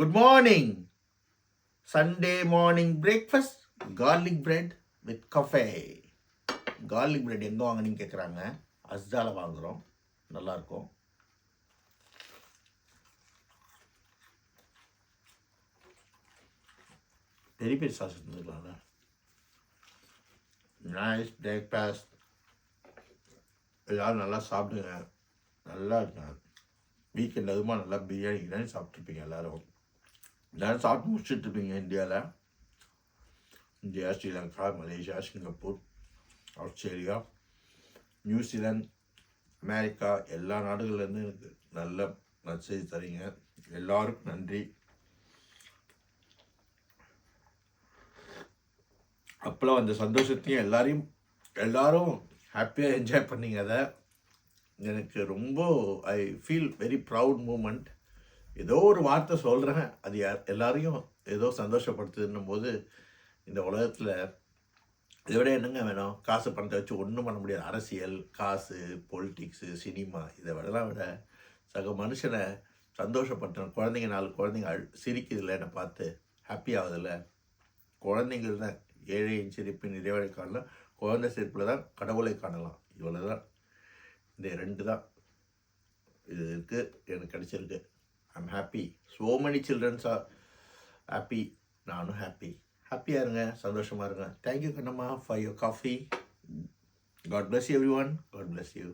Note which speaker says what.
Speaker 1: Good morning. Sunday morning breakfast. Garlic bread with coffee. Garlic bread எங்கே வாங்கினீங்க கேட்குறாங்க. அஸ்டால வாங்குகிறோம். நல்லாயிருக்கும். பெரிய பெரிய சாஸ் இருந்துக்கலாம்ல. Nice breakfast. எல்லோரும் நல்லா சாப்பிடுங்க. நல்லா இருக்குங்க. வீக்கெண்ட் அதுமா நல்லா பிரியாணி சாப்பிட்ருப்பீங்க எல்லோரும் சாப்பிட்டு முடிச்சுட்ருப்பீங்க இந்தியாவில். India, Sri Lanka, Malaysia, Singapore, Australia, New Zealand, America எல்லா நாடுகள்லேருந்து எனக்கு நல்ல மெசேஜ் தரீங்க. எல்லாருக்கும் நன்றி. அப்போலாம் அந்த சந்தோஷத்தையும் எல்லாரும் ஹாப்பியாக என்ஜாய் பண்ணிங்க. அதை எனக்கு ரொம்ப I feel very proud moment. ஏதோ ஒரு வார்த்தை சொல்கிறேன், அது எல்லாரையும் ஏதோ சந்தோஷப்படுத்துன்னும் போது இந்த உலகத்தில் இதை விட என்னங்க வேணும்? காசு பணத்தை வச்சு ஒன்றும் பண்ண முடியாது. அரசியல், காசு, பொலிட்டிக்ஸு, சினிமா இதை விட சக மனுஷனை சந்தோஷப்படுத்தணும். குழந்தைங்க 4 குழந்தைங்க சிரிக்குதில்ல, என்னை பார்த்து ஹாப்பி ஆகுதில்ல. குழந்தைங்கள் தான் ஏழையின் சிரிப்பின் இறைவனை காணலாம், குழந்தை சிரிப்பில் தான் கடவுளை காணலாம். இவ்வளோ தான், இந்த 2 தான் இது இருக்குது, எனக்கு கிடச்சிருக்கு. I'm happy. So many childrens are happy. நானும் ஹாப்பியாக இருங்க, சந்தோஷமாக இருங்க. Thank you Kannamma for your coffee. God bless you everyone. God bless you.